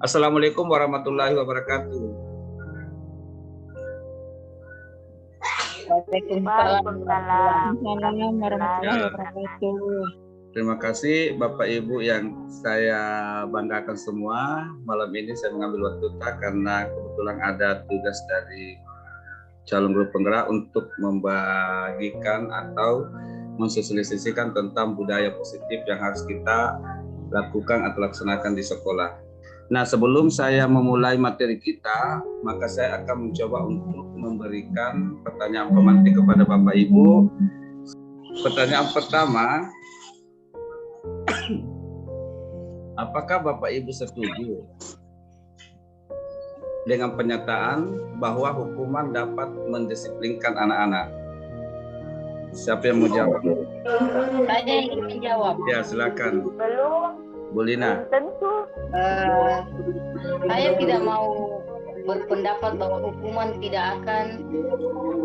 Assalamualaikum warahmatullahi wabarakatuh. Waalaikumsalam warahmatullahi wabarakatuh. Terima kasih Bapak Ibu yang saya banggakan semua. Malam ini saya mengambil waktu karena kebetulan ada tugas dari calon guru penggerak untuk membagikan atau mensosialisasikan tentang budaya positif yang harus kita lakukan atau laksanakan di sekolah. Nah, sebelum saya memulai materi kita, maka saya akan mencoba untuk memberikan pertanyaan pemantik kepada Bapak Ibu. Pertanyaan pertama, apakah Bapak Ibu setuju dengan pernyataan bahwa hukuman dapat mendisiplinkan anak-anak? Siapa yang mau jawab? Saya ingin menjawab. Ya, silakan. Bu Lina. Saya tidak mau berpendapat bahwa hukuman tidak akan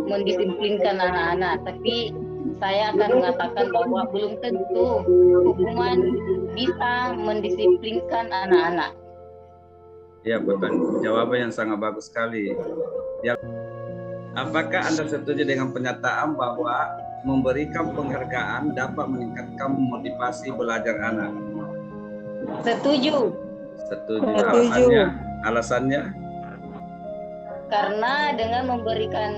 mendisiplinkan anak-anak, tapi saya akan mengatakan bahwa belum tentu hukuman bisa mendisiplinkan anak-anak. Ya, betul. Jawaban yang sangat bagus sekali. Ya. Apakah Anda setuju dengan pernyataan bahwa memberikan penghargaan dapat meningkatkan motivasi belajar anak? Setuju. Setuju. Setuju. Alasannya? Karena dengan memberikan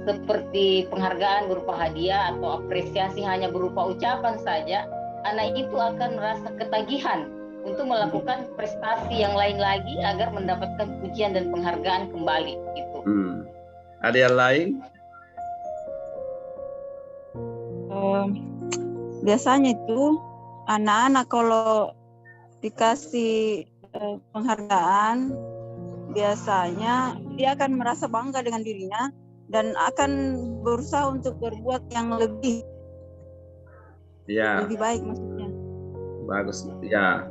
seperti penghargaan berupa hadiah atau apresiasi hanya berupa ucapan saja, anak itu akan merasa ketagihan untuk melakukan prestasi yang lain lagi agar mendapatkan pujian dan penghargaan kembali. Gitu. Ada yang lain? Biasanya itu anak-anak kalau dikasih penghargaan, biasanya dia akan merasa bangga dengan dirinya dan akan berusaha untuk berbuat yang lebih baik maksudnya. Bagus, ya.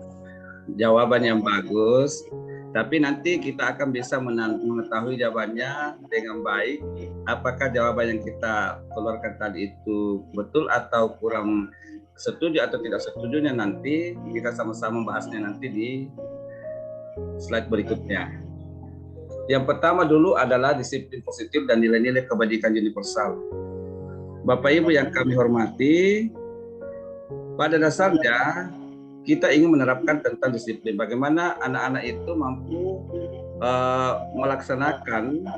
Jawaban yang bagus. Tapi nanti kita akan bisa mengetahui jawabannya dengan baik. Apakah jawaban yang kita keluarkan tadi itu betul atau kurang setuju atau tidak setujunya, nanti kita sama-sama bahasnya nanti di slide berikutnya. Yang pertama dulu adalah disiplin positif dan nilai-nilai kebajikan universal. Bapak Ibu yang kami hormati, pada dasarnya kita ingin menerapkan tentang disiplin. Bagaimana anak-anak itu mampu melaksanakan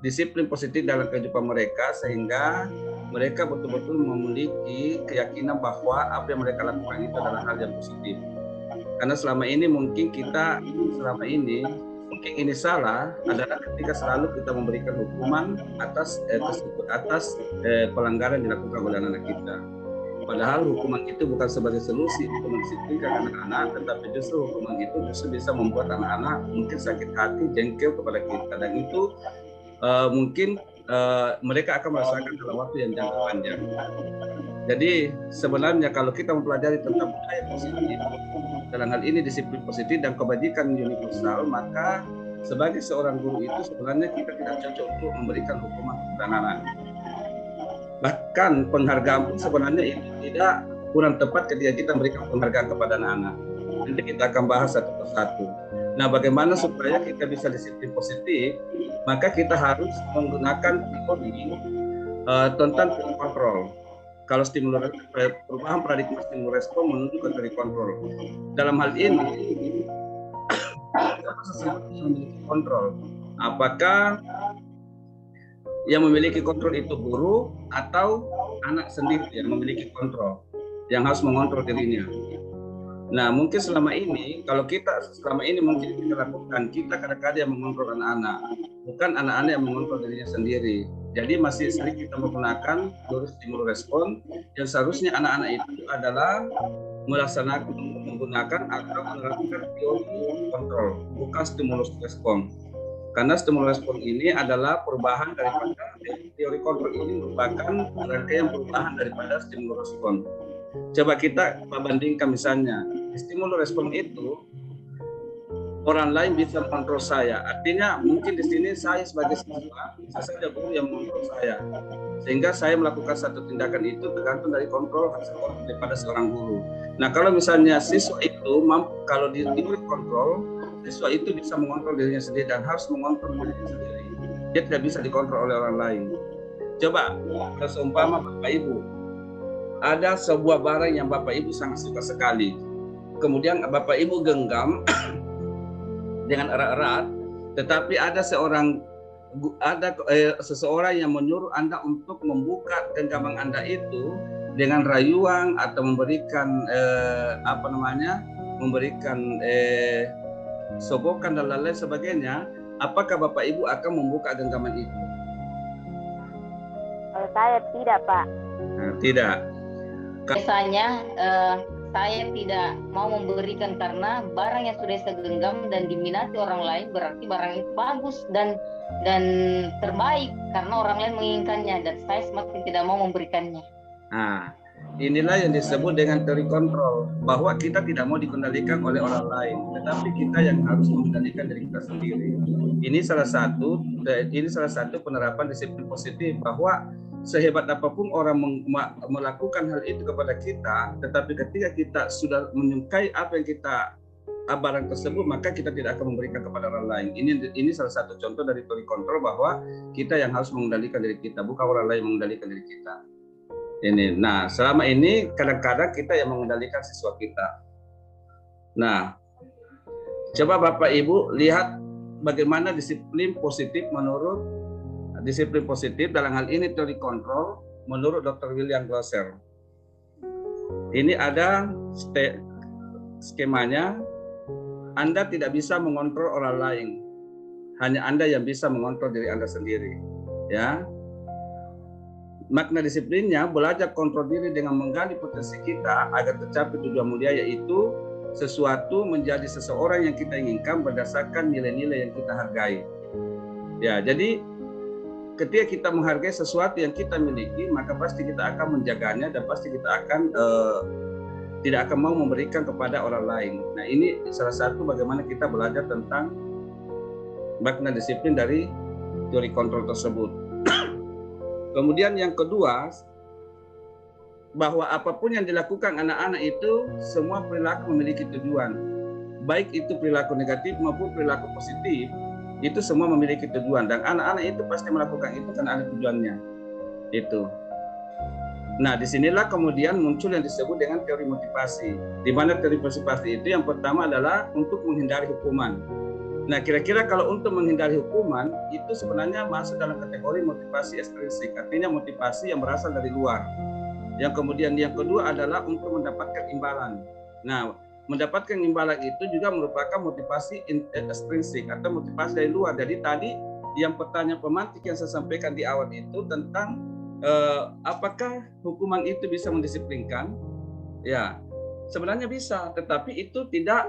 disiplin positif dalam kehidupan mereka sehingga mereka betul-betul memiliki keyakinan bahwa apa yang mereka lakukan itu adalah hal yang positif. Karena selama ini mungkin ini salah adalah ketika selalu kita memberikan hukuman atas pelanggaran yang dilakukan oleh anak-anak kita. Padahal hukuman itu bukan sebagai solusi untuk mendisiplinkan anak-anak, tetapi justru hukuman itu justru bisa membuat anak-anak mungkin sakit hati, jengkel kepada kita, dan itu mungkin mereka akan merasakan dalam waktu yang jangka panjang. Jadi sebenarnya kalau kita mempelajari tentang budaya positif, dalam hal ini disiplin positif dan kebajikan universal, maka sebagai seorang guru itu sebenarnya kita tidak cocok untuk memberikan hukuman kepada anak-anak. Bahkan penghargaan pun sebenarnya itu tidak kurang tepat ketika kita memberikan penghargaan kepada anak-anak. Nanti kita akan bahas satu persatu. Nah, bagaimana supaya kita bisa disiplin positif? Maka kita harus menggunakan teori tentang kontrol. Kalau perubahan paradigma stimulus respon menuju ke teori kontrol. Dalam hal ini, kontrol. Apakah yang memiliki kontrol itu guru atau anak sendiri yang memiliki kontrol, yang harus mengontrol dirinya? Nah, mungkin selama ini mungkin kita lakukan, kita kadang-kadang yang mengontrol anak-anak, bukan anak-anak yang mengontrol dirinya sendiri. Jadi masih sering kita menggunakan teori stimulus respon, yang seharusnya anak-anak itu adalah menggunakan atau menerapkan teori kontrol, bukan stimulus respon. Karena stimulus respon ini adalah perubahan daripada teori kontrol ini merupakan rangkaian perubahan daripada stimulus respon. Coba kita bandingkan, misalnya stimulus respon itu orang lain bisa mengontrol saya, artinya mungkin di sini saya sebagai siswa bisa saja guru yang mengontrol saya, sehingga saya melakukan satu tindakan itu tergantung dari kontrol daripada seorang guru. Nah, kalau misalnya siswa itu mampu, kalau di teori kontrol siswa itu bisa mengontrol dirinya sendiri dan harus mengontrol dirinya sendiri. Dia tidak bisa dikontrol oleh orang lain. Coba, seumpama Bapak Ibu, ada sebuah barang yang Bapak Ibu sangat suka sekali. Kemudian Bapak Ibu genggam dengan erat-erat, tetapi ada seseorang yang menyuruh Anda untuk membuka genggaman Anda itu dengan rayuan atau memberikan sogokan dan lain-lain sebagainya. Apakah Bapak Ibu akan membuka genggaman itu? Kalau saya tidak, Pak. Nah, tidak. Biasanya saya tidak mau memberikan karena barang yang sudah saya genggam dan diminati orang lain berarti barang itu bagus dan terbaik karena orang lain menginginkannya dan saya semakin tidak mau memberikannya. Nah, inilah yang disebut dengan teori kontrol, bahwa kita tidak mau dikendalikan oleh orang lain, tetapi kita yang harus mengendalikan diri kita sendiri. Ini salah satu penerapan disiplin positif, bahwa sehebat apapun orang melakukan hal itu kepada kita, tetapi ketika kita sudah menyukai apa yang kita barang tersebut, maka kita tidak akan memberikan kepada orang lain. Ini salah satu contoh dari teori kontrol, bahwa kita yang harus mengendalikan diri kita, bukan orang lain mengendalikan diri kita. Ini. Nah, selama ini kadang-kadang kita yang mengendalikan siswa kita. Nah, coba Bapak Ibu lihat bagaimana disiplin positif dalam hal ini teori kontrol menurut Dr. William Glasser. Ini ada skemanya. Anda tidak bisa mengontrol orang lain, hanya Anda yang bisa mengontrol diri Anda sendiri. Ya. Makna disiplinnya belajar kontrol diri dengan menggali potensi kita agar tercapai tujuan mulia, yaitu sesuatu menjadi seseorang yang kita inginkan berdasarkan nilai-nilai yang kita hargai. Ya, jadi ketika kita menghargai sesuatu yang kita miliki, maka pasti kita akan menjaganya dan pasti kita akan tidak akan mau memberikan kepada orang lain. Nah, ini salah satu bagaimana kita belajar tentang makna disiplin dari teori kontrol tersebut. Kemudian yang kedua, bahwa apapun yang dilakukan anak-anak itu semua perilaku memiliki tujuan. Baik itu perilaku negatif maupun perilaku positif, itu semua memiliki tujuan dan anak-anak itu pasti melakukan itu karena ada tujuannya. Itu. Nah, disinilah kemudian muncul yang disebut dengan teori motivasi. Di mana teori motivasi itu yang pertama adalah untuk menghindari hukuman. Nah, kira-kira kalau untuk menghindari hukuman, itu sebenarnya masuk dalam kategori motivasi ekstrinsik, artinya motivasi yang berasal dari luar. Yang kemudian yang kedua adalah untuk mendapatkan imbalan. Nah, mendapatkan imbalan itu juga merupakan motivasi ekstrinsik atau motivasi dari luar. Jadi tadi yang pertanyaan pemantik yang saya sampaikan di awal itu tentang apakah hukuman itu bisa mendisiplinkan? Ya, sebenarnya bisa, tetapi itu tidak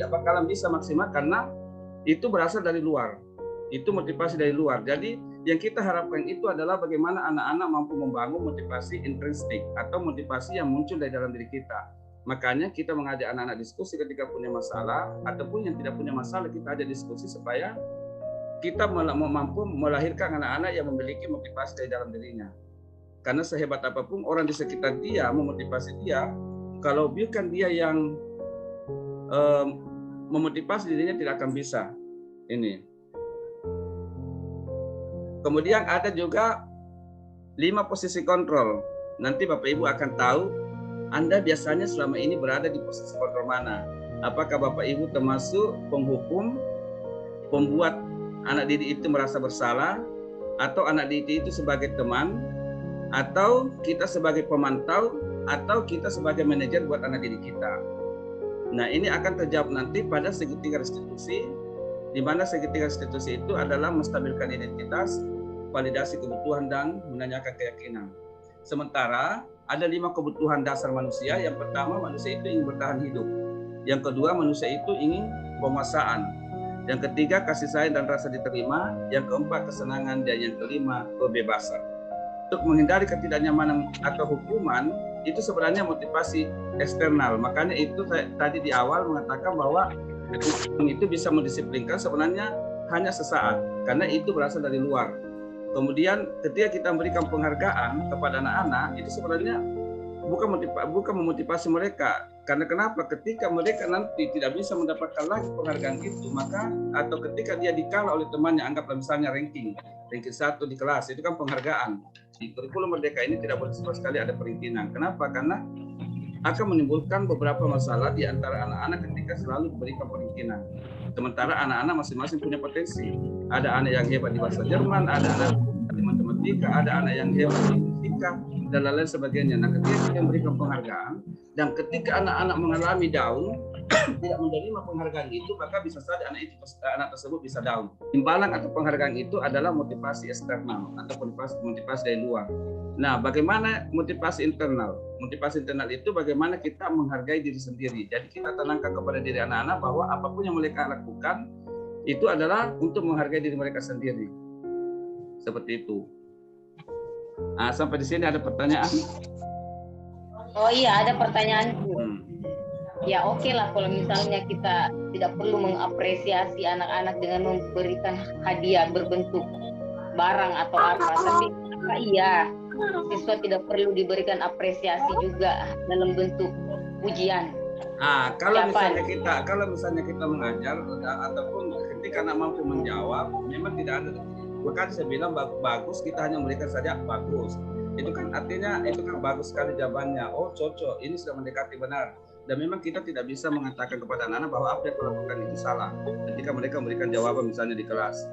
bakalan bisa maksimal karena itu berasal dari luar. Itu motivasi dari luar. Jadi yang kita harapkan itu adalah bagaimana anak-anak mampu membangun motivasi intrinsik atau motivasi yang muncul dari dalam diri kita. Makanya kita mengajak anak-anak diskusi ketika punya masalah, ataupun yang tidak punya masalah kita ajak diskusi supaya kita mampu melahirkan anak-anak yang memiliki motivasi dari dalam dirinya. Karena sehebat apapun orang di sekitar dia memotivasi dia, kalau bukan dia yang memotivasi dirinya tidak akan bisa. Ini. Kemudian ada juga 5 posisi kontrol. Nanti Bapak Ibu akan tahu Anda biasanya selama ini berada di posisi kontrol mana. Apakah Bapak Ibu termasuk penghukum, pembuat anak didik itu merasa bersalah, atau anak didik itu sebagai teman, atau kita sebagai pemantau, atau kita sebagai manajer buat anak didik kita. Nah, ini akan terjawab nanti pada segitiga restitusi, di mana segitiga restitusi itu adalah menstabilkan identitas, validasi kebutuhan, dan menanyakan keyakinan. Sementara ada 5 kebutuhan dasar manusia. Yang pertama, manusia itu ingin bertahan hidup. Yang kedua, manusia itu ingin penguasaan. Yang ketiga, kasih sayang dan rasa diterima. Yang keempat, kesenangan. Dan yang kelima, kebebasan. Untuk menghindari ketidaknyamanan atau hukuman, itu sebenarnya motivasi eksternal. Makanya itu saya tadi di awal mengatakan bahwa hukuman itu bisa mendisiplinkan sebenarnya hanya sesaat, karena itu berasal dari luar. Kemudian ketika kita memberikan penghargaan kepada anak-anak, itu sebenarnya bukan memotivasi mereka. Karena kenapa? Ketika mereka nanti tidak bisa mendapatkan lagi penghargaan itu, maka atau ketika dia dikalah oleh temannya, anggaplah misalnya ranking 1 di kelas, itu kan penghargaan. Di kurikulum Merdeka ini tidak boleh sama sekali ada peringkinan. Kenapa? Karena akan menimbulkan beberapa masalah di antara anak-anak ketika selalu diberikan peringkinan. Sementara anak-anak masing-masing punya potensi. Ada anak yang hebat di bahasa Jerman, ada anak di matematika, ada anak yang hebat di fisika, dan lain-lain sebagainya. Nah, ketika kita memberikan penghargaan, dan ketika anak-anak mengalami down, tidak menerima penghargaan itu, maka bisa saja anak tersebut bisa down. Imbalan atau penghargaan itu adalah motivasi eksternal atau motivasi dari luar. Nah, bagaimana motivasi internal? Motivasi internal itu bagaimana kita menghargai diri sendiri. Jadi kita tanamkan kepada diri anak-anak bahwa apapun yang mereka lakukan itu adalah untuk menghargai diri mereka sendiri. Seperti itu. Nah, sampai di sini ada pertanyaan? Oh iya, ada pertanyaanku. Ya oke lah kalau misalnya kita tidak perlu mengapresiasi anak-anak dengan memberikan hadiah berbentuk barang atau apa. Tapi iya, siswa tidak perlu diberikan apresiasi juga dalam bentuk pujian. Kalau misalnya kita mengajar ataupun ketika anak mampu menjawab, memang tidak ada. Bahkan saya bilang bagus, kita hanya memberikan saja bagus. Itu kan artinya itu kan bagus sekali jawabannya. Oh cocok, ini sudah mendekati benar. Dan memang kita tidak bisa mengatakan kepada anak-anak bahwa apa yang dilakukan itu salah ketika mereka memberikan jawaban misalnya di kelas.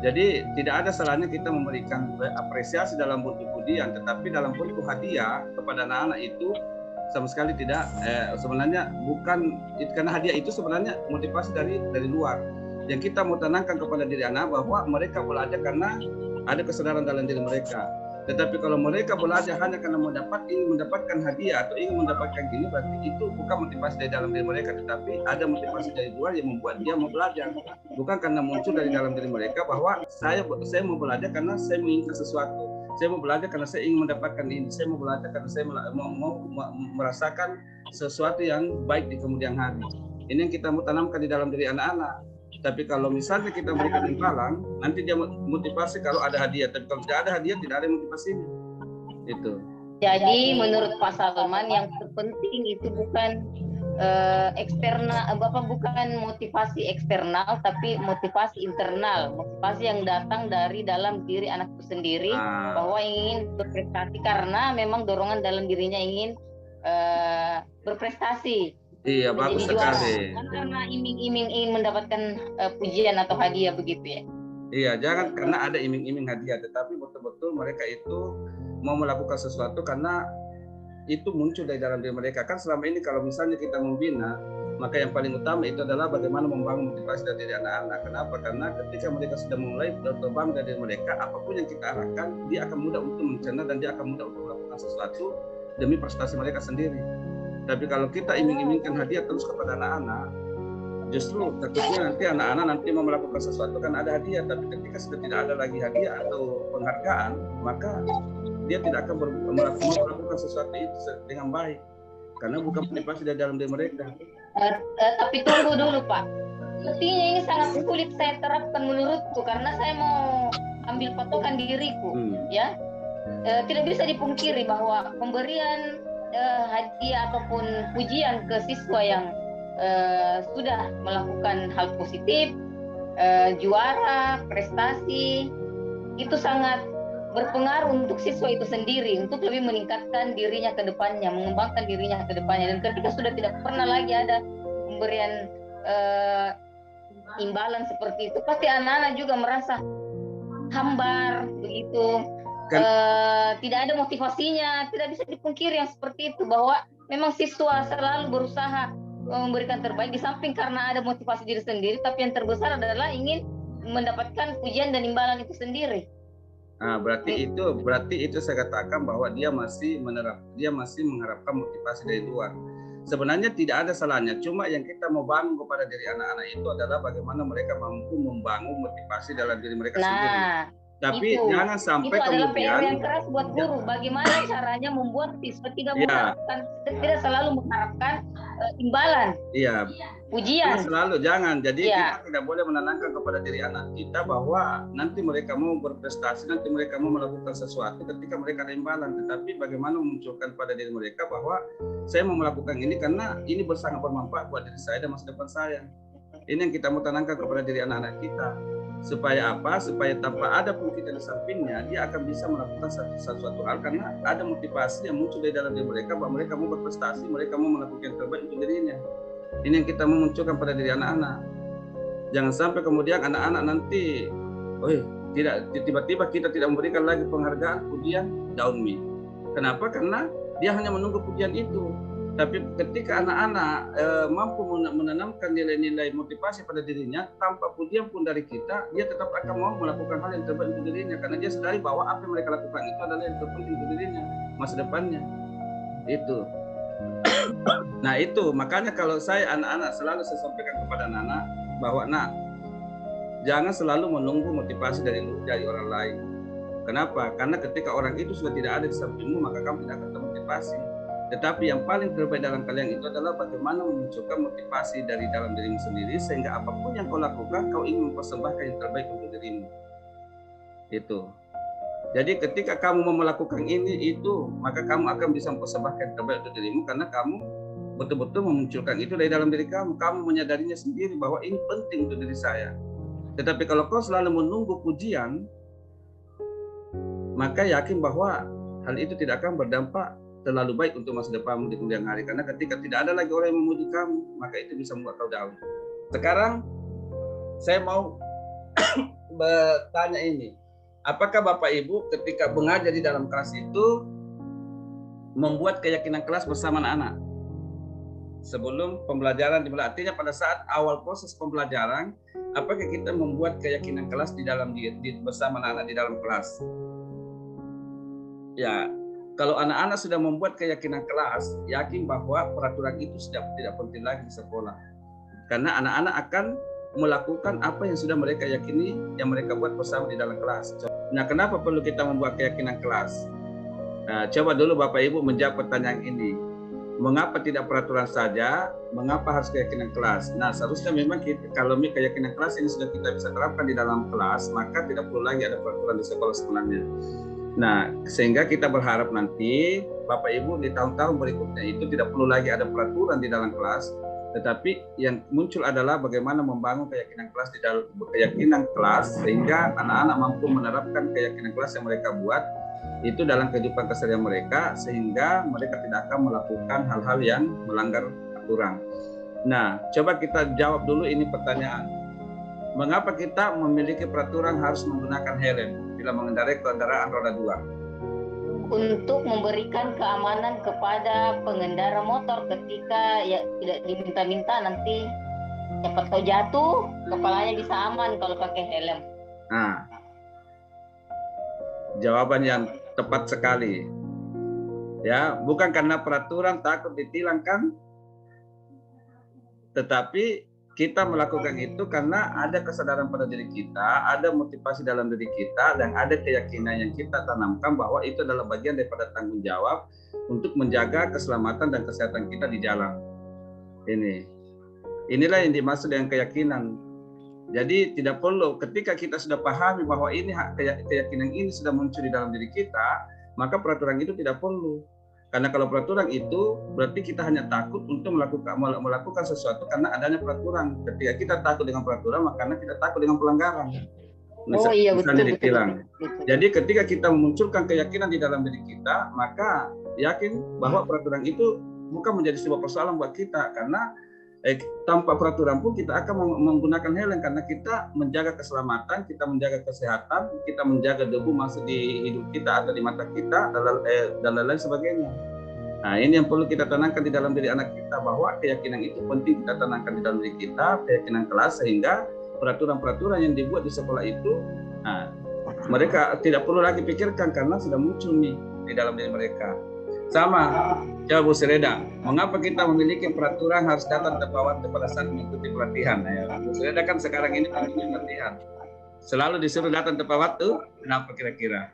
Jadi tidak ada salahnya kita memberikan apresiasi dalam bentuk pujian, tetapi dalam bentuk hadiah kepada anak-anak itu sama sekali tidak. Sebenarnya bukan, karena hadiah itu sebenarnya motivasi dari luar. Yang kita mau tanamkan kepada diri anak bahwa mereka belajar karena ada kesadaran dalam diri mereka. Tetapi kalau mereka belajar hanya karena ingin mendapatkan hadiah atau ingin mendapatkan gini, berarti itu bukan motivasi dari dalam diri mereka, tetapi ada motivasi dari luar yang membuat dia mau belajar. Bukan karena muncul dari dalam diri mereka bahwa saya mau belajar karena saya menginginkan sesuatu. Saya mau belajar karena saya ingin mendapatkan ini. Saya mau belajar karena saya mau merasakan sesuatu yang baik di kemudian hari. Ini yang kita mau tanamkan di dalam diri anak-anak. Tapi kalau misalnya kita berikan imbalan, nanti dia motivasi kalau ada hadiah. Tapi kalau tidak ada hadiah, tidak ada motivasinya. Itu. Jadi menurut Pak Salman yang terpenting itu bukan eksternal, bukan motivasi eksternal, tapi motivasi internal, motivasi yang datang dari dalam diri anak itu sendiri, bahwa ingin berprestasi karena memang dorongan dalam dirinya ingin berprestasi. Iya, bagus sekali. Karena iming-iming ingin mendapatkan pujian atau hadiah begitu ya. Iya, jangan karena ada iming-iming hadiah, tetapi betul-betul mereka itu mau melakukan sesuatu karena itu muncul dari dalam diri mereka. Kan selama ini kalau misalnya kita membina, maka yang paling utama itu adalah bagaimana membangun motivasi dari anak-anak. Kenapa? Karena ketika mereka sudah mulai berkembang dari mereka, apapun yang kita arahkan, dia akan mudah untuk mencerna dan dia akan mudah untuk melakukan sesuatu demi prestasi mereka sendiri. Tapi kalau kita iming-imingkan hadiah terus kepada anak-anak, justru takutnya nanti anak-anak nanti mau melakukan sesuatu kan ada hadiah, tapi ketika sudah tidak ada lagi hadiah atau penghargaan, maka dia tidak akan melakukan sesuatu itu dengan baik, karena bukan motivasi dari dalam diri mereka. Tapi tunggu dulu Pak, sepertinya ini sangat sulit saya terapkan menurutku, karena saya mau ambil patokan diriku, ya. Tidak bisa dipungkiri bahwa pemberian hadiah ataupun pujian ke siswa yang sudah melakukan hal positif, juara, prestasi, itu sangat berpengaruh untuk siswa itu sendiri untuk lebih meningkatkan dirinya ke depannya, mengembangkan dirinya ke depannya. Dan ketika sudah tidak pernah lagi ada pemberian imbalan seperti itu, pasti anak-anak juga merasa hambar begitu. Tidak ada motivasinya. Tidak bisa dipungkiri yang seperti itu, bahwa memang siswa selalu berusaha memberikan terbaik di samping karena ada motivasi diri sendiri, tapi yang terbesar adalah ingin mendapatkan pujian dan imbalan itu sendiri. Nah, berarti itu saya katakan bahwa dia masih mengharapkan motivasi dari luar. Sebenarnya tidak ada salahnya, cuma yang kita mau bangun kepada diri anak-anak itu adalah bagaimana mereka mampu membangun motivasi dalam diri mereka sendiri. Tapi jangan sampai itu adalah kemudian PR yang keras buat guru. Bagaimana caranya membuat siswa tidak mengharapkan, tidak selalu mengharapkan imbalan. Iya. Pujian. Selalu jangan. Jadi kita tidak boleh menanamkan kepada diri anak kita bahwa nanti mereka mau berprestasi, nanti mereka mau melakukan sesuatu ketika mereka ada imbalan. Tetapi bagaimana memunculkan pada diri mereka bahwa saya mau melakukan ini karena ini sangat bermanfaat buat diri saya dan masa depan saya. Ini yang kita mau tanamkan kepada diri anak-anak kita. Supaya apa? Supaya tanpa ada pun kita di sampingnya, dia akan bisa melakukan sesuatu hal karena ada motivasi yang muncul dari dalam diri mereka bahwa mereka mau berprestasi, mereka mau melakukan yang terbaik untuk dirinya. Ini yang kita memunculkan pada diri anak-anak. Jangan sampai kemudian anak-anak nanti, tidak tiba-tiba kita tidak memberikan lagi penghargaan, pujian, down me. Kenapa? Karena dia hanya menunggu pujian itu. Tapi ketika anak-anak mampu menanamkan nilai-nilai motivasi pada dirinya, tanpa pujian pun dari kita, dia tetap akan mau melakukan hal yang terbaik untuk dirinya. Karena dia sadari bahwa apa yang mereka lakukan itu adalah yang terpenting untuk dirinya, masa depannya. Itu. Nah itu, makanya kalau saya anak-anak selalu saya sampaikan kepada anak-anak bahwa jangan selalu menunggu motivasi dari orang lain. Kenapa? Karena ketika orang itu sudah tidak ada di sampingmu, maka kamu tidak akan termotivasi. Tetapi yang paling terbaik dalam kalian itu adalah bagaimana memunculkan motivasi dari dalam dirimu sendiri sehingga apapun yang kau lakukan, kau ingin mempersembahkan yang terbaik untuk dirimu. Itu. Jadi ketika kamu mau melakukan itu, maka kamu akan bisa mempersembahkan yang terbaik untuk dirimu karena kamu betul-betul memunculkan itu dari dalam diri kamu. Kamu menyadarinya sendiri bahwa ini penting untuk diri saya. Tetapi kalau kau selalu menunggu pujian, maka yakin bahwa hal itu tidak akan berdampak terlalu baik untuk masa depanmu di kemudian hari. Karena ketika tidak ada lagi orang yang memuji kamu, maka itu bisa membuat kau down. Sekarang saya mau bertanya ini. Apakah Bapak Ibu ketika mengajar di dalam kelas itu membuat keyakinan kelas bersama anak-anak? Sebelum pembelajaran dimulai, artinya pada saat awal proses pembelajaran, apakah kita membuat keyakinan kelas di dalam bersama anak-anak di dalam kelas? Ya, kalau anak-anak sudah membuat keyakinan kelas, yakin bahwa peraturan itu sudah tidak penting lagi di sekolah. Karena anak-anak akan melakukan apa yang sudah mereka yakini, yang mereka buat bersama di dalam kelas. Nah, kenapa perlu kita membuat keyakinan kelas? Nah, coba dulu Bapak Ibu menjawab pertanyaan ini. Mengapa tidak peraturan saja? Mengapa harus keyakinan kelas? Nah, seharusnya memang kalau keyakinan kelas ini sudah kita bisa terapkan di dalam kelas, maka tidak perlu lagi ada peraturan di sekolah sebenarnya. Nah, sehingga kita berharap nanti Bapak Ibu di tahun-tahun berikutnya itu tidak perlu lagi ada peraturan di dalam kelas, tetapi yang muncul adalah bagaimana membangun keyakinan kelas di dalam keyakinan kelas sehingga anak-anak mampu menerapkan keyakinan kelas yang mereka buat itu dalam kehidupan keseharian mereka sehingga mereka tidak akan melakukan hal-hal yang melanggar aturan. Nah, coba kita jawab dulu ini pertanyaan. Mengapa kita memiliki peraturan harus menggunakan helm bila mengendarai kendaraan roda 2? Untuk memberikan keamanan kepada pengendara motor ketika tidak diminta-minta nanti cepat tahu jatuh, kepalanya bisa aman kalau pakai helm. Nah, jawaban yang tepat sekali. Ya, bukan karena peraturan takut ditilang kan? Tetapi kita melakukan itu karena ada kesadaran pada diri kita, ada motivasi dalam diri kita, dan ada keyakinan yang kita tanamkan bahwa itu adalah bagian daripada tanggung jawab untuk menjaga keselamatan dan kesehatan kita di jalan. Inilah yang dimaksud dengan keyakinan. Jadi tidak perlu ketika kita sudah pahami bahwa ini keyakinan ini sudah muncul di dalam diri kita, maka peraturan itu tidak perlu. Karena kalau peraturan itu berarti kita hanya takut untuk melakukan sesuatu karena adanya peraturan. Ketika kita takut dengan peraturan, maka kita takut dengan pelanggaran. Misalnya ditilang. Jadi ketika kita memunculkan keyakinan di dalam diri kita, maka yakin bahwa peraturan itu bukan menjadi sebuah persoalan buat kita karena tanpa peraturan pun kita akan menggunakan helm karena kita menjaga keselamatan, kita menjaga kesehatan, kita menjaga debu masuk di hidup kita atau di mata kita dan lain-lain sebagainya. Nah, ini yang perlu kita tanamkan di dalam diri anak kita bahwa keyakinan itu penting kita tanamkan di dalam diri kita, keyakinan kelas sehingga peraturan-peraturan yang dibuat di sekolah itu mereka tidak perlu lagi pikirkan karena sudah muncul nih di dalam diri mereka. Sama, coba Bu Sireda, mengapa kita memiliki peraturan harus datang tepat pada saat mengikuti pelatihan? Bu Sireda kan sekarang ini mengikuti pelatihan. Selalu disuruh datang tepat waktu. Kenapa kira-kira?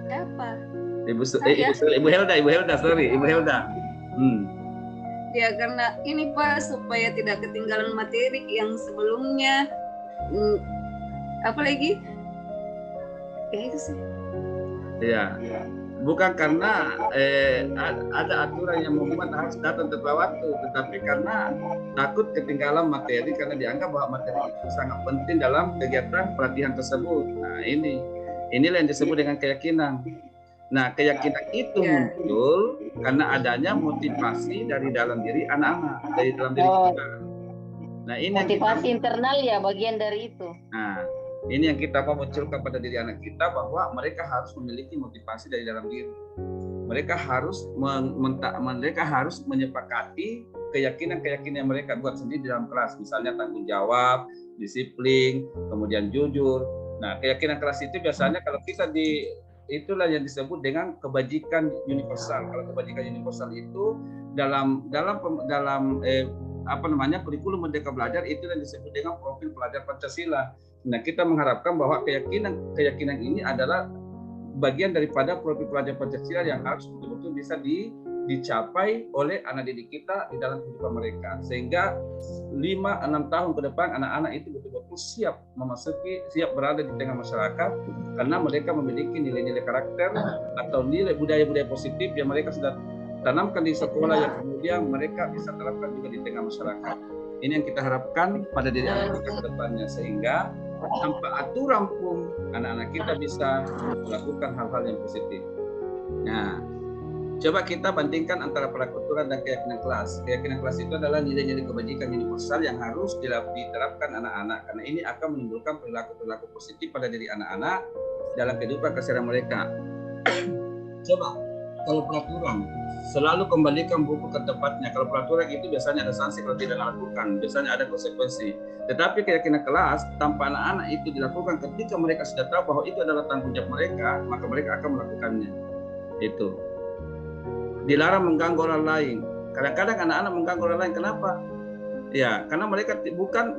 Siapa? Ibu Helda, sorry, Ibu Helda. Ya karena ini Pak, supaya tidak ketinggalan materi yang sebelumnya. Apa lagi? Ya itu sih. Iya. Bukan karena ada aturan yang membuat harus datang tepat waktu, tetapi karena takut ketinggalan materi karena dianggap bahwa materi itu sangat penting dalam kegiatan pelatihan tersebut. Nah, inilah yang disebut dengan keyakinan. Nah, keyakinan itu muncul karena adanya motivasi dari dalam diri anak-anak, dari dalam diri kita. Nah, ini motivasi internal ya, bagian dari itu. Nah, ini yang kita mau munculkan pada diri anak kita, bahwa mereka harus memiliki motivasi dari dalam diri. Mereka harus menyepakati keyakinan-keyakinan yang mereka buat sendiri di dalam kelas. Misalnya tanggung jawab, disiplin, kemudian jujur. Nah, keyakinan kelas itu biasanya kalau kita itulah yang disebut dengan kebajikan universal. Kalau kebajikan universal itu dalam kurikulum Merdeka Belajar itu yang disebut dengan profil pelajar Pancasila. Nah, kita mengharapkan bahwa keyakinan ini adalah bagian daripada profil pelajar Pancasila yang harus betul-betul bisa dicapai oleh anak didik kita di dalam kehidupan mereka, sehingga 5-6 tahun ke depan anak-anak itu betul-betul siap berada di tengah masyarakat, karena mereka memiliki nilai-nilai karakter atau nilai budaya-budaya positif yang mereka sudah tanamkan di sekolah, yang kemudian mereka bisa terapkan juga di tengah masyarakat. Ini yang kita harapkan pada diri anak kita ke depannya, sehingga tanpa aturan pun anak-anak kita bisa melakukan hal-hal yang positif. Nah, coba kita bandingkan antara pelakuturan dan keyakinan kelas. Keyakinan kelas itu adalah nilai-nilai kebajikan universal yang harus diterapkan anak-anak, karena ini akan menimbulkan perilaku-perilaku positif pada diri anak-anak dalam kehidupan keseharian mereka. Coba kalau peraturan, selalu kembalikan buku ke tempatnya. Kalau peraturan itu biasanya ada sanksi kalau tidak dilakukan, biasanya ada konsekuensi. Tetapi keyakinan kelas tanpa anak-anak itu dilakukan ketika mereka sudah tahu bahwa itu adalah tanggung jawab mereka, maka mereka akan melakukannya. Itu. Dilarang mengganggu orang lain. Kadang-kadang anak-anak mengganggu orang lain. Kenapa? Ya, karena mereka bukan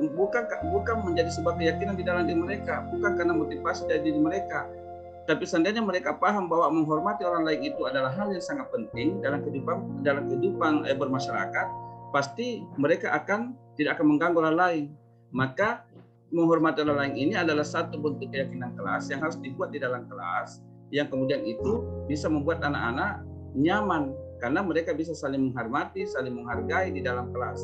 menjadi sebuah keyakinan di dalam diri mereka, bukan karena motivasi dari diri mereka. Tapi seandainya mereka paham bahwa menghormati orang lain itu adalah hal yang sangat penting dalam kehidupan bermasyarakat, pasti mereka tidak akan mengganggu orang lain. Maka menghormati orang lain ini adalah satu bentuk keyakinan kelas yang harus dibuat di dalam kelas, yang kemudian itu bisa membuat anak-anak nyaman karena mereka bisa saling menghormati, saling menghargai di dalam kelas.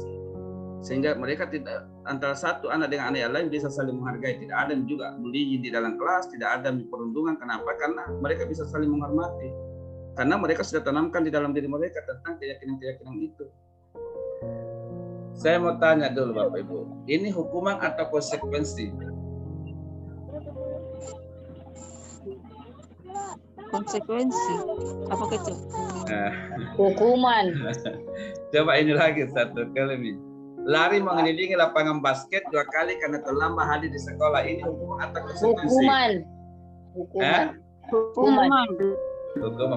Sehingga mereka tidak, antara satu anak dengan anak yang lain bisa saling menghargai, tidak ada juga bullying di dalam kelas, tidak ada perundungan. Kenapa? Karena mereka bisa saling menghormati, karena mereka sudah tanamkan di dalam diri mereka tentang keyakinan-keyakinan itu. Saya mau tanya dulu Bapak Ibu, ini hukuman atau konsekuensi? Konsekuensi apa itu? Hukuman. Coba ini lagi satu kali nih. Lari mengelilingi lapangan basket 2 kali karena terlambat hadir di sekolah. Ini hukuman atau konsekuensi? Hukuman.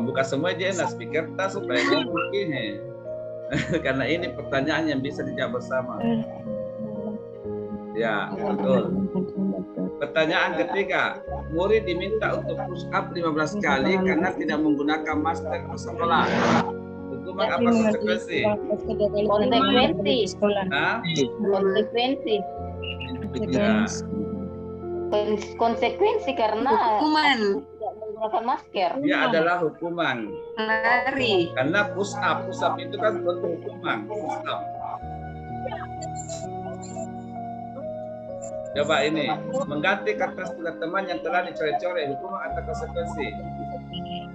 Buka semua aja nah speaker tas supaya mungkin. Karena ini pertanyaan yang bisa dijawab bersama. Ya, betul. Pertanyaan ketiga, murid diminta untuk push up 15 kali karena tidak menggunakan masker di sekolah. Hukuman apa konsekuensi? Konsekuensi karena hukuman tidak menggunakan masker. Dia adalah hukuman. Lari. Karena push up itu kan bentuk hukuman. Push up. Coba ini, mengganti kertas tugas teman yang telah dicoret-coret, hukuman atau konsekuensi?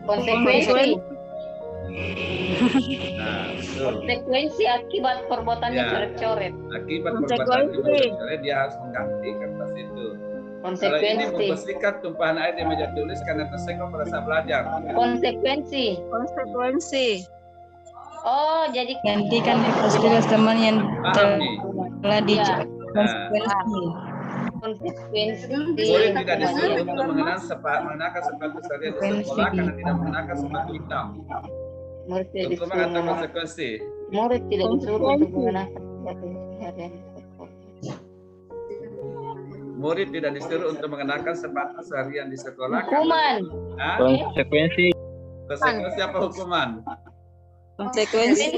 Konsekuensi. Nah, konsekuensi akibat perbuatannya coret-coret. Akibat perbuatannya coret-coret, dia harus mengganti kertas itu. Kalau ini membersihkan tumpahan air di meja tulis karena tersenggol pada saat belajar. Konsekuensi. Oh, jadi gantikan kertas tugas teman yang telah dicoret. Konsekuensi. Murid tidak disuruh untuk mengenakan sepatu serius di sekolah karena tidak mengenakan sepatu hitam. Hukuman atau konsekuensi? Murid tidak disuruh untuk mengenakan sepatu serius di sekolah. Murid tidak disuruh untuk mengenakan sepatu seharian di sekolah. Hukuman. Hah? Konsekuensi. Konsekuensi apa hukuman? Konsekuensi.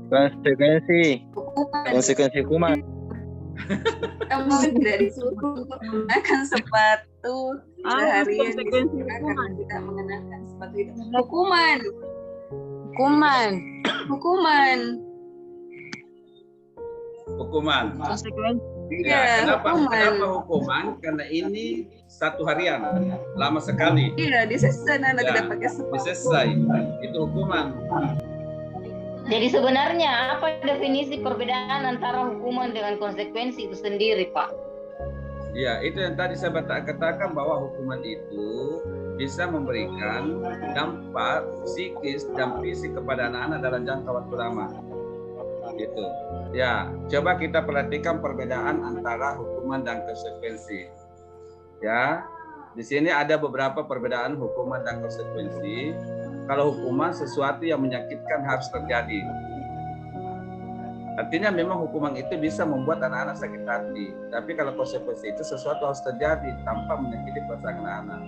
Konsekuensi. Konsekuensi hukuman. Kamu tidak disuruh untuk menggunakan sepatu seharian di sekolah karena tidak mengenakan sepatu itu. Hukuman. Konsekuensi. Ya, Iya, kenapa hukuman? Karena ini 1 harian, lama sekali. Iya, disiksa anak Ya, tidak pakai sepatu. Selesai. Itu hukuman. Jadi sebenarnya apa definisi perbedaan antara hukuman dengan konsekuensi itu sendiri, Pak? Ya, itu yang tadi saya katakan bahwa hukuman itu bisa memberikan dampak psikis dan fisik kepada anak-anak dalam jangka waktu lama. Gitu. Ya, coba kita perhatikan perbedaan antara hukuman dan konsekuensi. Ya, di sini ada beberapa perbedaan hukuman dan konsekuensi. Kalau hukuman sesuatu yang menyakitkan harus terjadi. Artinya memang hukuman itu bisa membuat anak-anak sakit hati. Tapi kalau konsekuensi itu sesuatu harus terjadi tanpa menyakiti perasaan anak-anak.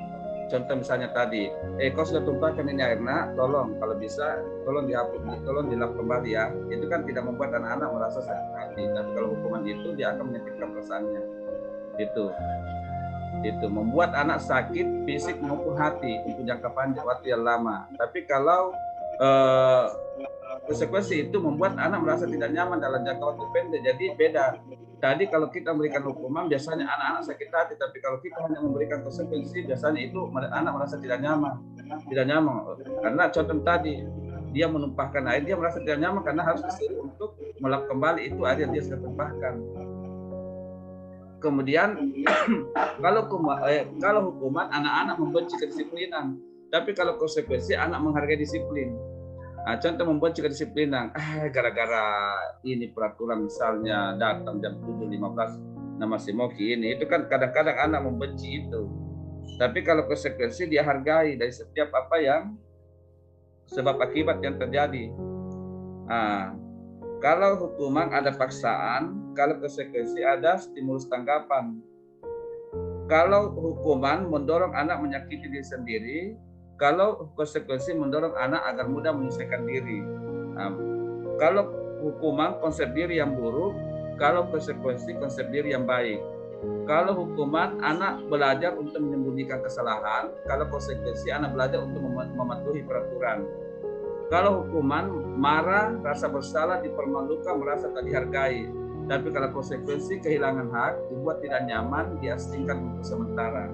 Contoh misalnya tadi, kau sudah tumpahkan ini air nak, tolong kalau bisa tolong dihapus, tolong dilap kembali ya. Itu kan tidak membuat anak-anak merasa sakit hati. Tapi kalau hukuman itu dia akan menyakitkan perasaannya. Itu membuat anak sakit fisik maupun hati untuk jangka panjang waktu yang lama. Tapi kalau konsekuensi itu membuat anak merasa tidak nyaman dalam jangka waktu pendek. Jadi beda. Tadi kalau kita memberikan hukuman biasanya anak-anak sakit hati, tapi kalau kita hanya memberikan konsekuensi biasanya itu anak merasa tidak nyaman. Karena contoh tadi dia menumpahkan air, dia merasa tidak nyaman karena harus disuruh untuk melap kembali itu air yang dia sudah tumpahkan. Kemudian kalau hukuman anak-anak membenci kedisiplinan, tapi kalau konsekuensi anak menghargai disiplin. Contoh membenci kedisiplinan, gara-gara ini peraturan misalnya datang jam 7.15, nama si Moki ini, itu kan kadang-kadang anak membenci itu. Tapi kalau konsekuensi dia hargai dari setiap apa yang sebab akibat yang terjadi. Kalau hukuman ada paksaan, kalau konsekuensi ada stimulus tanggapan. Kalau hukuman mendorong anak menyakiti diri sendiri, kalau konsekuensi mendorong anak agar mudah menyelesaikan diri. Kalau hukuman konsep diri yang buruk, kalau konsekuensi konsep diri yang baik. Kalau hukuman anak belajar untuk menyembunyikan kesalahan, kalau konsekuensi anak belajar untuk mematuhi peraturan. Kalau hukuman marah, rasa bersalah, dipermalukan, merasa tak dihargai. Tapi kalau konsekuensi kehilangan hak, dibuat tidak nyaman, diasingkan untuk sementara.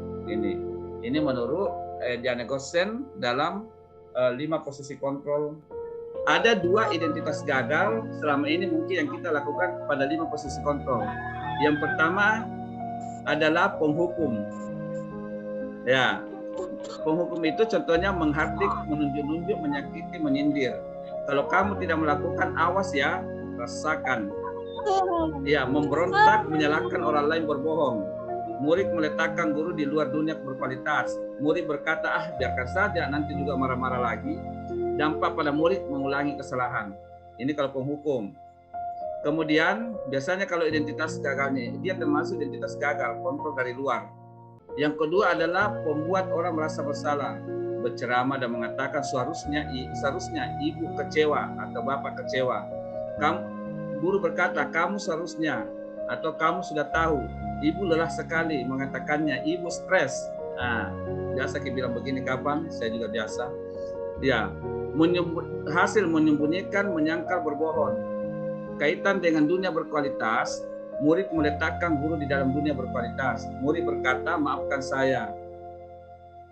Ini menurut Diane Gossen dalam 5 posisi kontrol. Ada 2 identitas gagal selama ini mungkin yang kita lakukan pada 5 posisi kontrol. Yang pertama adalah penghukum. Ya, penghukum itu contohnya menghardik, menunjuk-nunjuk, menyakiti, menyindir. Kalau kamu tidak melakukan, awas ya, rasakan. Ya, memberontak, menyalahkan orang lain, berbohong. Murid meletakkan guru di luar dunia berkualitas. Murid berkata, biarkan saja, nanti juga marah-marah lagi. Dampak pada murid mengulangi kesalahan. Ini kalau penghukum. Kemudian, biasanya kalau identitas gagalnya, dia termasuk identitas gagal, kontrol dari luar. Yang kedua adalah pembuat orang merasa bersalah. Berceramah dan mengatakan seharusnya ibu kecewa atau bapak kecewa. Guru berkata, kamu seharusnya, atau kamu sudah tahu, ibu lelah sekali mengatakannya, ibu stres. Biasa kita bilang begini kapan? Saya juga biasa. Ya, hasil menyembunyikan, menyangkal, berbohong. Kaitan dengan dunia berkualitas, murid meletakkan guru di dalam dunia berkualitas. Murid berkata, maafkan saya.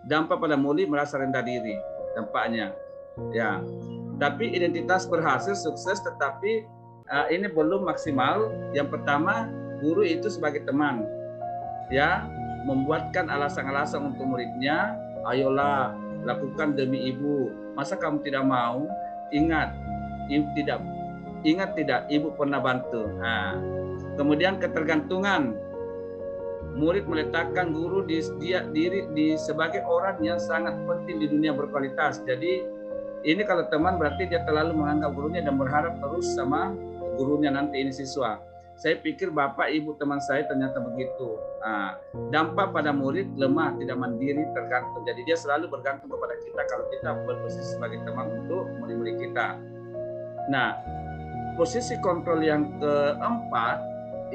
Dampak pada murid merasa rendah diri. Dampaknya, ya. Tapi identitas berhasil, sukses, tetapi ini belum maksimal. Yang pertama, guru itu sebagai teman, ya, membuatkan alasan-alasan untuk muridnya. Ayolah, lakukan demi ibu. Masa kamu tidak mau? Ingat, tidak, ibu pernah bantu. Kemudian ketergantungan. Murid meletakkan guru diri sebagai orang yang sangat penting di dunia berkualitas. Jadi ini kalau teman berarti dia terlalu menganggap gurunya dan berharap terus sama gurunya nanti ini siswa. saya pikir bapak ibu teman saya ternyata begitu. Dampak pada murid lemah, tidak mandiri, tergantung. Jadi dia selalu bergantung kepada kita kalau kita berposisi sebagai teman untuk murid-murid kita. Nah, posisi kontrol yang keempat,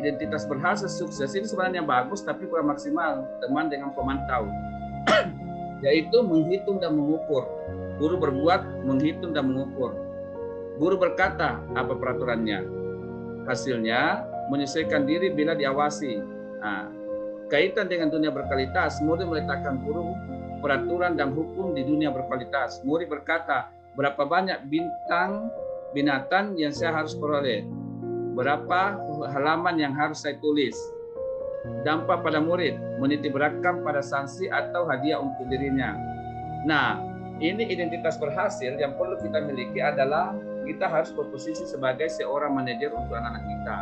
identitas berhasil sukses ini sebenarnya bagus tapi kurang maksimal, teman dengan pemantau. Yaitu menghitung dan mengukur. Guru berbuat, menghitung dan mengukur. Guru berkata, apa peraturannya? Hasilnya, menyesuaikan diri bila diawasi. Kaitan dengan dunia berkualitas, murid meletakkan guru, peraturan dan hukum di dunia berkualitas. Murid berkata, berapa banyak binatang yang saya harus peroleh? Berapa halaman yang harus saya tulis? Dampak pada murid, meniti beratkan pada sanksi atau hadiah untuk dirinya. Nah, ini identitas berhasil yang perlu kita miliki adalah kita harus berposisi sebagai seorang manajer untuk anak-anak kita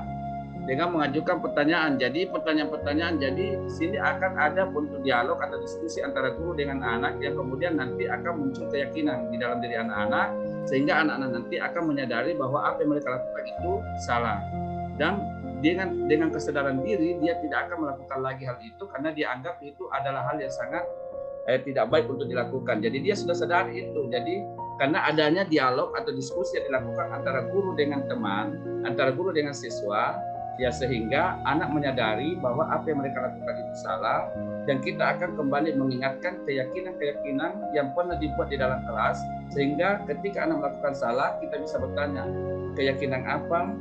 dengan mengajukan pertanyaan. Jadi pertanyaan-pertanyaan, jadi sini akan ada bentuk dialog atau diskusi antara guru dengan anak yang kemudian nanti akan muncul keyakinan di dalam diri anak-anak sehingga anak-anak nanti akan menyadari bahwa apa yang mereka lakukan itu salah. Dan dengan kesadaran diri dia tidak akan melakukan lagi hal itu karena dia anggap itu adalah hal yang sangat tidak baik untuk dilakukan. Jadi dia sudah sadar itu. Jadi karena adanya dialog atau diskusi yang dilakukan antara guru dengan teman, antara guru dengan siswa, ya sehingga anak menyadari bahwa apa yang mereka lakukan itu salah dan kita akan kembali mengingatkan keyakinan-keyakinan yang pernah dibuat di dalam kelas sehingga ketika anak melakukan salah kita bisa bertanya, keyakinan apa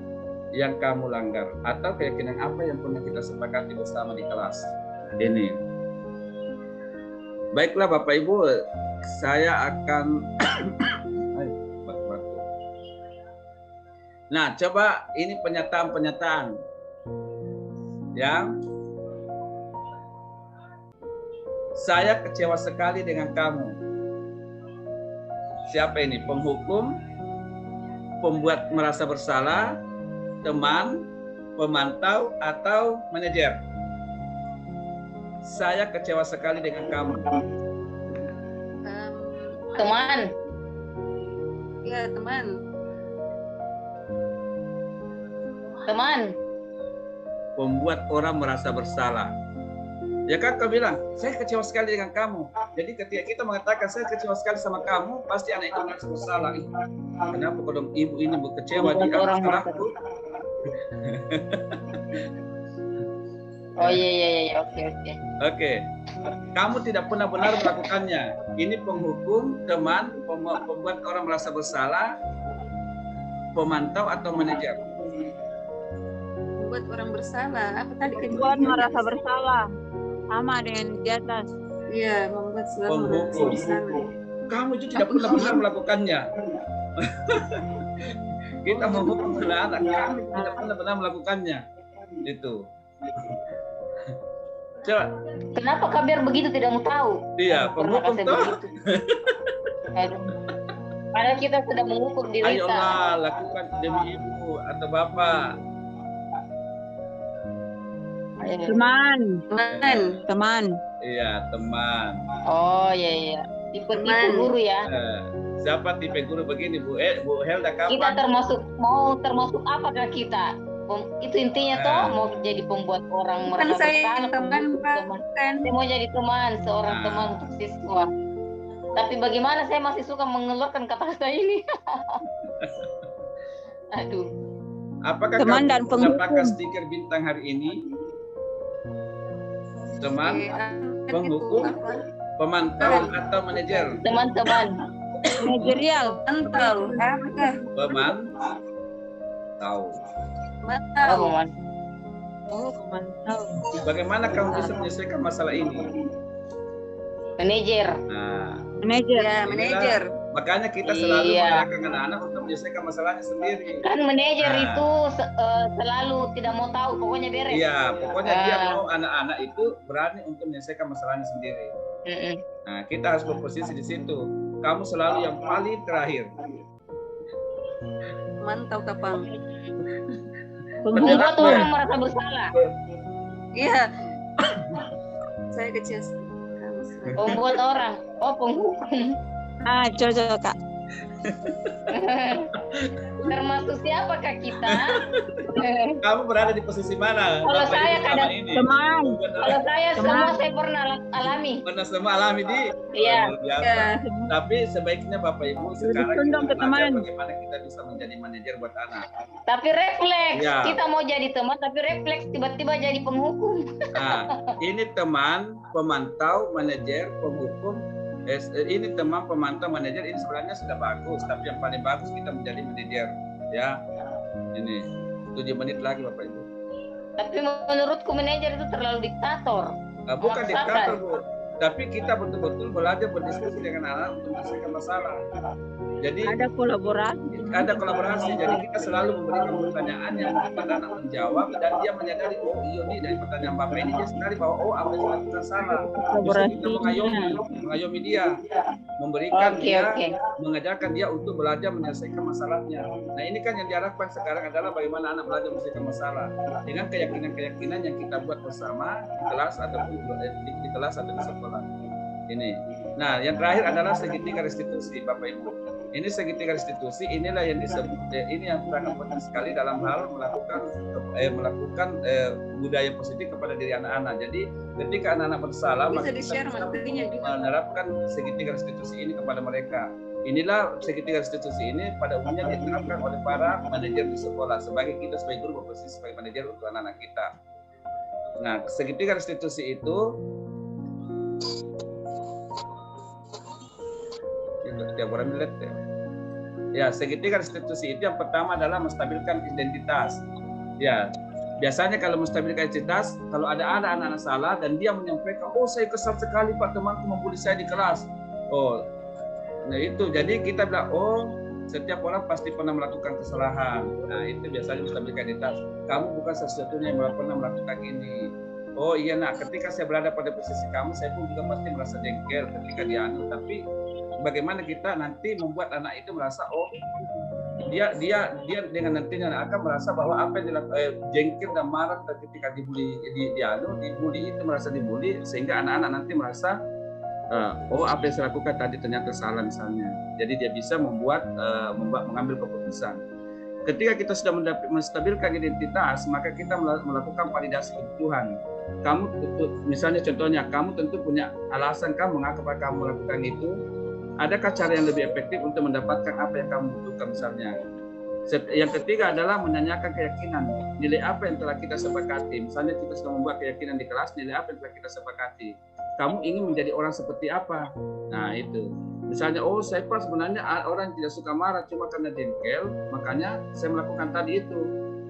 yang kamu langgar atau keyakinan apa yang pernah kita sepakati bersama di kelas ini. Baiklah Bapak Ibu, saya akan nah coba ini pernyataan ya. Saya kecewa sekali dengan kamu. Siapa ini? Penghukum, pembuat merasa bersalah, teman, pemantau, atau manajer? Saya kecewa sekali dengan kamu. Teman. Ya, teman. Teman. Pembuat orang merasa bersalah. Ya kan kau bilang, saya kecewa sekali dengan kamu. Jadi ketika kita mengatakan saya kecewa sekali sama kamu, pasti anak itu merasa bersalah. Kenapa kalau ibu ini kecewa di orang salahku? Oh iya, oke. Oke. Kamu tidak pernah benar melakukannya. Ini penghukum, teman, pembuat orang merasa bersalah, pemantau atau manajer? Membuat orang bersalah. Apa tadi? Membuat merasa bersalah. Sama dengan di atas. Iya, membuat selalu merasa bersalah. Kamu itu tidak pernah benar melakukannya. Kita menghukum anak, kami tidak pernah benar melakukannya. Itu. Coba. Kenapa Kabir begitu tidak mau tahu? Iya, penghukum tuh. Padahal kita sudah menghukum diri kita. Ayolah, lakukan demi ibu atau bapak. Teman. Iya, teman. Oh iya. Tipe-tipe guru ya. Siapa tipe guru begini, Bu? Bu Helda kapan? Kita termasuk apakah kita? Itu intinya toh mau jadi pembuat orang merasa bersalah. Teman. Saya mau jadi teman, seorang teman untuk siswa. Tapi bagaimana saya masih suka mengeluarkan kata-kata ini? Aduh. Apakah teman kamu dan mendapatkan stiker bintang hari ini? Teman, penghukum, pemantau atau manajer? Teman-teman. Manajerial. Pemantau. Pemantau. Pemantau. Bagaimana kamu bisa menyelesaikan masalah ini? Manajer. Nah, Manajer. Ya, manajer. makanya kita selalu mengarahkan anak-anak untuk menyelesaikan masalahnya sendiri. Kan manajer itu selalu tidak mau tahu, pokoknya beres. Iya, pokoknya dia mau anak-anak itu berani untuk menyelesaikan masalahnya sendiri. Nah, kita harus berposisi di situ. Kamu selalu yang paling terakhir. Mantau kapang. Membuat orang merasa bersalah. Iya. Saya kecewa. Membuat orang. Oh, penghukum. Coba Kak. Termasuk siapakah kita? Kamu berada di posisi mana? Kalau Bapak saya Ibu kadang selama ini? Teman. Kalau saya semua saya pernah alami. Pernah semua alami di? Iya. Luar biasa. Ya. Tapi sebaiknya Bapak Ibu sekarang condong kita ke belajar teman. bagaimana kita bisa menjadi manajer buat anak. Tapi refleks, Ya. kita mau jadi teman, tapi refleks tiba-tiba jadi penghukum. Nah, ini teman, pemantau, manajer, penghukum. Ini teman, pemantau, manajer. Ini sebenarnya sudah bagus, tapi yang paling bagus kita menjadi manajer. Ya, ini 7 menit lagi Bapak Ibu. Tapi menurutku manajer itu terlalu diktator. Bukan Memaksakan. diktator, Bu. Tapi kita betul-betul belajar berdiskusi dengan anak untuk menyelesaikan masalah. Jadi Ada kolaborasi. ada kolaborasi. Jadi kita selalu memberikan pertanyaan yang membuat anak menjawab dan dia menyadari, oh iya nih dari pertanyaan Bapak ini dia sadari bahwa oh apa yang saya lakukan salah. Justru kita mengayomi dia, memberikan dia, mengajarkan dia untuk belajar menyelesaikan masalahnya. Nah ini kan yang diharapkan sekarang adalah bagaimana anak belajar menyelesaikan masalah dengan keyakinan-keyakinan yang kita buat bersama di kelas ataupun di kelas atau di sekolah. Ini. Nah, yang terakhir adalah segitiga restitusi, Bapak Ibu. Ini segitiga restitusi, inilah yang disebut, ini yang sangat penting sekali dalam hal melakukan budaya positif kepada diri anak-anak. Jadi, ketika anak-anak bersalah, maka kita bisa menerapkan segitiga restitusi ini kepada mereka. Inilah segitiga restitusi ini pada umumnya diterapkan oleh para manajer di sekolah. Sebagai kita sebagai guru berposisi sebagai manajer untuk anak-anak kita. Nah, segitiga restitusi itu tiap orang melihat ya segitiga restitusi itu yang pertama adalah menstabilkan identitas. Ya, biasanya kalau menstabilkan identitas, kalau ada anak-anak salah dan dia menyampaikan, oh saya kesal sekali Pak temanku membuli saya di kelas. Oh, nah itu jadi kita bilang, oh setiap orang pasti pernah melakukan kesalahan. Nah itu biasanya menstabilkan identitas. Kamu bukan satu-satunya yang pernah melakukan ini. Oh iya, nah ketika saya berada pada posisi kamu, saya pun juga pasti merasa jengkel ketika dia tapi bagaimana kita nanti membuat anak itu merasa oh dia dengan nantinya akan merasa bahwa apa yang dilakukan jengkel dan marah ketika dibully itu merasa dibully sehingga anak-anak nanti merasa oh apa yang saya lakukan tadi ternyata salah misalnya. Jadi dia bisa mengambil keputusan. Ketika kita sudah menstabilkan identitas, maka kita melakukan validasi kebutuhan. Kamu misalnya contohnya kamu tentu punya alasan mengapa kamu melakukan itu. Adakah cara yang lebih efektif untuk mendapatkan apa yang kamu butuhkan misalnya? Yang ketiga adalah menanyakan keyakinan. Nilai apa yang telah kita sepakati? Misalnya kita sudah membuat keyakinan di kelas, nilai apa yang telah kita sepakati? Kamu ingin menjadi orang seperti apa? Nah itu. Misalnya, oh saya pas sebenarnya orang yang tidak suka marah cuma karena jengkel, makanya saya melakukan tadi itu.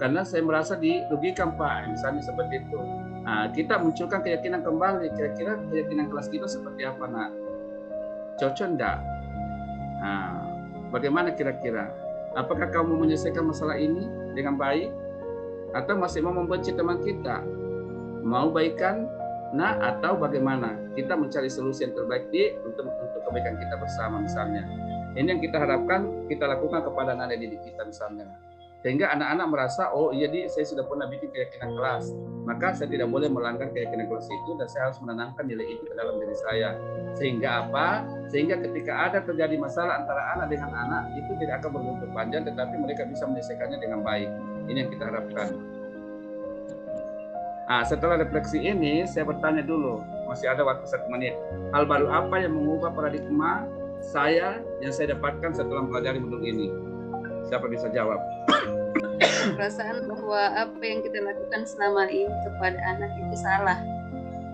Karena saya merasa dirugikan Pak, misalnya seperti itu. Nah, kita munculkan keyakinan kembali, kira-kira keyakinan kelas kita seperti apa nak? Cocok enggak? Nah, bagaimana kira-kira? Apakah kamu menyelesaikan masalah ini dengan baik? Atau masih mau membenci teman kita? Mau baikan? Nah, atau bagaimana? Kita mencari solusi yang terbaik untuk kebaikan kita bersama misalnya. Ini yang kita harapkan kita lakukan kepada anak didik kita misalnya. Sehingga anak-anak merasa, oh iya saya sudah pernah bikin keyakinan kelas. Maka saya tidak boleh melanggar keyakinan kelas itu dan saya harus menanamkan nilai itu ke dalam diri saya. Sehingga apa? Sehingga ketika ada terjadi masalah antara anak dengan anak, itu tidak akan berbuntut panjang, tetapi mereka bisa menyelesaikannya dengan baik. Ini yang kita harapkan. Nah, setelah refleksi ini, saya bertanya dulu, masih ada waktu 1 menit. Hal baru apa yang mengubah paradigma yang saya dapatkan setelah mempelajari modul ini? Siapa bisa jawab? Perasaan bahwa apa yang kita lakukan selama ini kepada anak itu salah.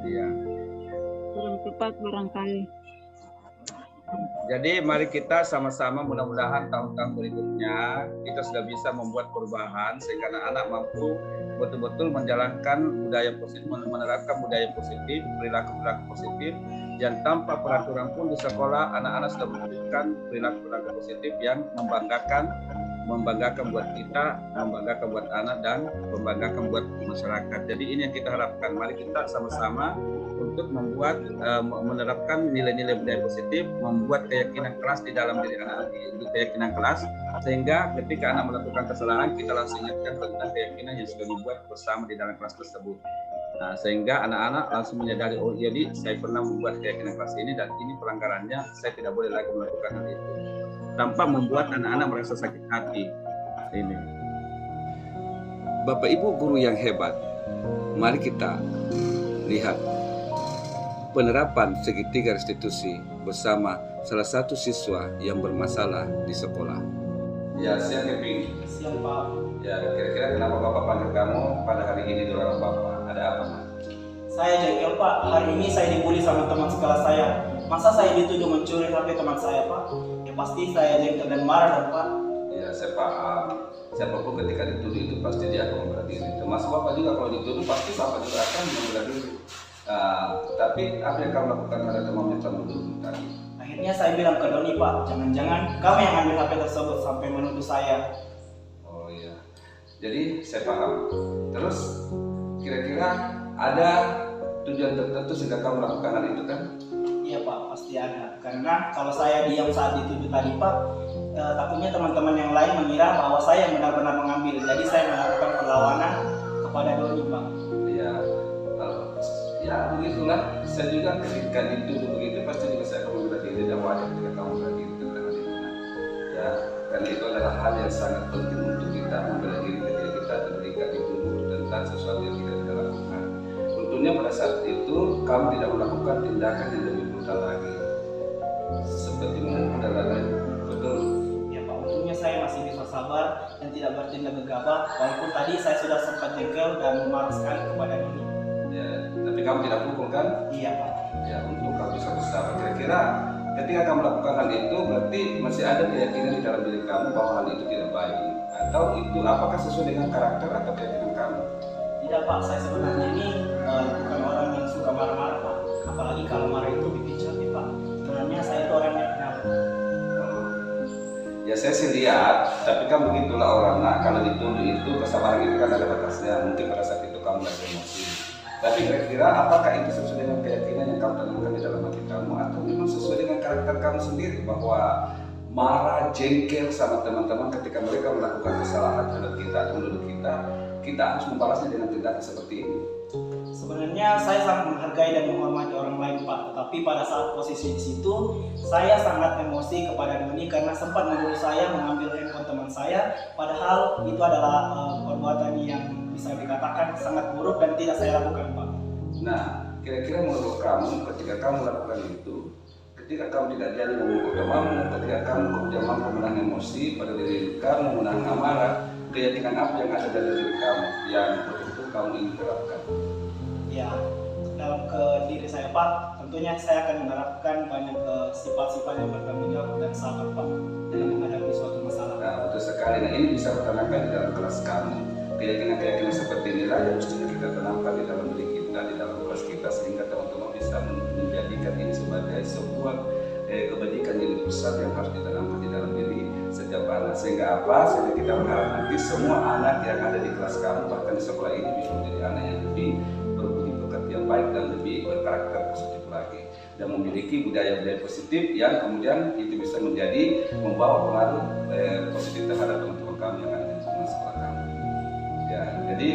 Iya. Kurang tepat barangkali. Jadi mari kita sama-sama mudah-mudahan tahun-tahun berikutnya kita sudah bisa membuat perubahan sehingga anak-anak mampu betul-betul menjalankan budaya positif, menerapkan budaya positif, perilaku-perilaku positif, yang tanpa peraturan pun di sekolah anak-anak sudah menunjukkan perilaku-perilaku positif yang membanggakan buat kita, membanggakan buat anak dan membanggakan buat masyarakat. Jadi ini yang kita harapkan. Mari kita sama-sama untuk menerapkan nilai-nilai budaya positif, membuat keyakinan kelas di dalam diri anak-anak, keyakinan kelas, sehingga ketika anak melakukan kesalahan kita langsung ingatkan tentang keyakinan yang sudah dibuat bersama di dalam kelas tersebut. Nah, sehingga anak-anak langsung menyadari, oh jadi saya pernah membuat keyakinan kelas ini dan ini pelanggarannya, saya tidak boleh lagi melakukan hal itu. tanpa membuat anak-anak merasa sakit hati. Ini. Bapak Ibu guru yang hebat, mari kita lihat penerapan segitiga restitusi bersama salah satu siswa yang bermasalah di sekolah. Ya, siang Kevin. Siang Pak. Ya, kira-kira kenapa Bapak panggil kamu pada hari ini di ruangan Bapak? Ada apa, Mas? Saya jengkel Pak, hari ini saya dibully sama teman sekelas saya. Masa saya dituduh mencuri HP teman saya Pak? Ya pasti saya jengkel dan marah dong Pak. Ya, saya paham. Siapapun ketika dituduh itu pasti dia akan membela diri. Termasuk Bapak juga kalau dituduh pasti Bapak juga akan membela diri. Tapi apa yang kamu lakukan pada teman yang kamu tuduh tadi? Akhirnya saya bilang ke Doni Pak, jangan-jangan kamu yang ambil HP tersebut sampai menuduh saya. Oh iya. Jadi saya paham. Terus kira-kira ada tujuan tertentu sehingga kamu melakukan hal itu kan? Iya Pak, pasti ada. Karena kalau saya diam saat dituduh tadi Pak, takutnya teman-teman yang lain mengira bahwa saya yang benar-benar mengambil. Jadi saya melakukan perlawanan kepada Doni Pak. Iya. Ya begitulah. Saya juga ketika dituduh begitu pasti juga saya akan membela diri dan wajar ketika kamu membela diri tentang hal itu. Ya, karena itu adalah hal yang sangat penting untuk kita membela diri ketika kita terikat dituduh tentang sesuatu yang kita tidak lakukan. Untungnya pada saat itu kamu tidak melakukan tindakan yang lebih brutal lagi, seperti memukul dan lain-lain. Betul? Ya Pak, untungnya saya masih bisa sabar dan tidak bertindak gegabah. Walaupun tadi saya sudah sempat jengkel dan marah sekali kepada Doni. Ya, tapi kamu tidak pukul kan? Iya Pak. Ya, untuk kamu bisa bersabar. Kira-kira ketika kamu melakukan hal itu berarti masih ada keyakinan di dalam diri kamu bahwa hal itu tidak baik, atau itu apakah sesuai dengan karakter atau keyakinan kamu? Tidak Pak, saya sebenarnya ini bukan orang yang suka marah-marah Pak. Apalagi kalau marah itu bikin capek Pak. Sebenarnya saya itu orang yang penyabar. Ya saya sih lihat, tapi kan begitulah orang. Nah, kalau dituduh itu kesabaran itu kan ada batasnya. Mungkin pada saat itu kamu lagi emosi. Tapi kira-kira apakah itu sesuai dengan keyakinan yang kamu tanamkan di dalam hati kamu, atau memang sesuai dengan karakter kamu sendiri bahwa marah, jengkel sama teman-teman ketika mereka melakukan kesalahan terhadap kita atau menuduh kita harus membalasnya dengan tindakan seperti ini? Sebenarnya saya sangat menghargai dan menghormati orang lain Pak, tetapi pada saat posisi di situ saya sangat emosi kepada Doni karena sempat menuduh saya mengambil handphone teman saya, padahal itu adalah perbuatan yang bisa dikatakan sangat buruk dan tidak saya lakukan Pak. Nah, kira-kira menurut kamu ketika kamu melakukan itu, ketika kamu tidak jadi memukul temanmu, ketika kamu kemudian mampu menahan emosi pada diri kamu, menahan amarah, keyakinan apa yang ada dalam diri kamu yang betul-betul kamu ingin terapkan? Ya, dalam ke diri saya Pak, tentunya saya akan menerapkan banyak sifat-sifat yang bertanggung jawab dan sabar Pak dalam menghadapi suatu masalah. Nah, betul sekali. Nah, ini bisa ditanamkan di dalam kelas kamu. Keyakinan-keyakinan seperti inilah yang mestinya kita tanamkan di dalam diri kita, di dalam kelas kita, sehingga teman-teman bisa menjadikan ini sebagai sebuah kebajikan yang besar yang harus ditanamkan di dalam diri setiap anak. Sehingga apa? Sehingga kita berharap nanti semua anak yang ada di kelas kamu, bahkan di sekolah ini, bisa menjadi anak yang lebih berbudi pekerti yang baik dan lebih berkarakter positif lagi, dan memiliki budaya-budaya positif yang kemudian itu bisa menjadi membawa pengaruh positif terhadap teman-teman kamu yang ada di lingkungan sekolah kamu. Ya, jadi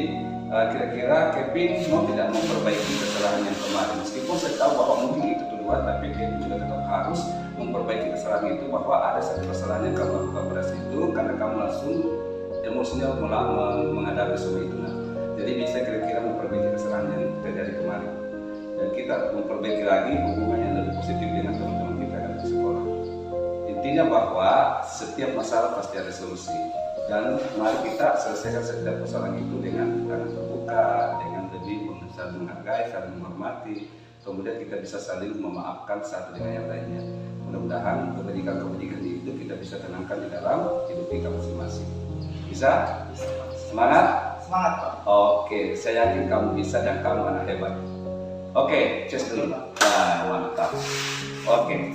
kira-kira Kevin mau tidak memperbaiki kesalahan yang kemarin, meskipun saya tahu bahwa mungkin itu tuduhan, tapi Kevin juga tetap harus memperbaiki kesalahan itu, bahwa ada satu kesalahan yang kamu lakukan pada situ karena kamu langsung emosinya menghadapi semua itu. Nah, jadi bisa kira-kira memperbaiki kesalahan yang terjadi kemarin, dan kita memperbaiki lagi hubungan yang lebih positif dengan teman-teman kita yang ada di sekolah. Intinya bahwa setiap masalah pasti ada solusi, dan mari kita selesaikan setiap persoalan itu dengan terbuka, dengan lebih saling menghargai, saling menghormati, kemudian kita bisa saling memaafkan satu dengan yang lainnya. Mudah-mudahan kebajikan-kebajikan itu kita bisa tenangkan di dalam hidup kita masing-masing. Bisa? Semangat? Semangat Pak. Oke, saya yakin kamu bisa dan kamu anak hebat. Oke, cheers dulu. Nah, mantap. Oke.